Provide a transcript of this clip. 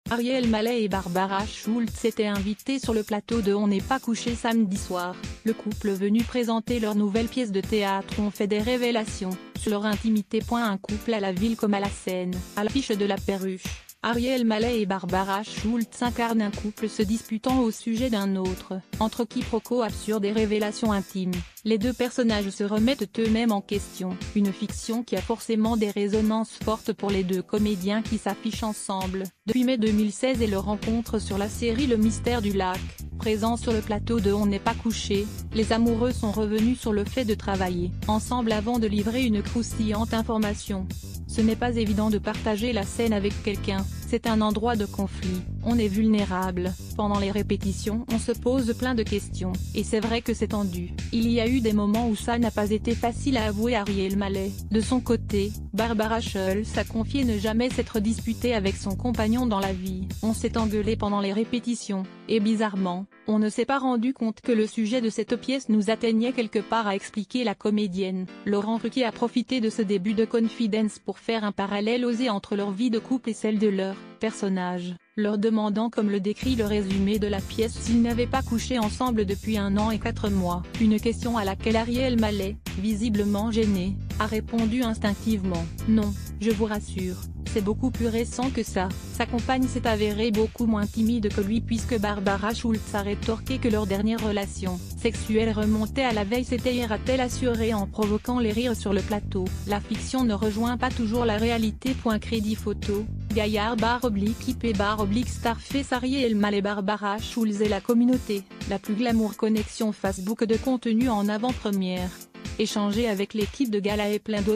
Ariel Mallet et Barbara Schultz étaient invités sur le plateau de On n'est pas couché samedi soir. Le couple venu présenter leur nouvelle pièce de théâtre ont fait des révélations sur leur intimité. Un couple à la ville comme à la scène. À l'affiche de La Perruche, Ariel Mallet et Barbara Schultz incarnent un couple se disputant au sujet d'un autre. Entre quiproquos absurdes et révélations intimes, les deux personnages se remettent eux-mêmes en question. Une fiction qui a forcément des résonances fortes pour les deux comédiens qui s'affichent ensemble depuis mai 2016 et leur rencontre sur la série Le Mystère du Lac. Présents sur le plateau de On n'est pas couché, les amoureux sont revenus sur le fait de travailler ensemble avant de livrer une croustillante information. Ce n'est pas évident de partager la scène avec quelqu'un, c'est un endroit de conflit, on est vulnérable. Pendant les répétitions on se pose plein de questions, et c'est vrai que c'est tendu. Il y a eu des moments où ça n'a pas été facile à avouer. Ariel Mallet, de son côté, Barbara Schultz a confié ne jamais s'être disputée avec son compagnon dans la vie. On s'est engueulé pendant les répétitions, et bizarrement, on ne s'est pas rendu compte que le sujet de cette pièce nous atteignait quelque part, a expliqué la comédienne. Laurent Ruquier a profité de ce début de confidence pour faire un parallèle osé entre leur vie de couple et celle de leur personnage, leur demandant, comme le décrit le résumé de la pièce, s'ils n'avaient pas couché ensemble depuis 1 an et 4 mois. Une question à laquelle Ariel Mallet, visiblement gênée, a répondu instinctivement « Non, je vous rassure, c'est beaucoup plus récent que ça ». Sa compagne s'est avérée beaucoup moins timide que lui puisque Barbara Schultz a rétorqué que leur dernière relation sexuelle remontait à la veille. C'était hier, a-t-elle assuré en provoquant les rires sur le plateau. La fiction ne rejoint pas toujours la réalité. Crédit photo, Gaillard /IP Starface. Ariel Mallet, Barbara Schultz et la communauté, la plus glamour connexion Facebook de contenu en avant-première. Échanger avec l'équipe de gala et plein d'autres.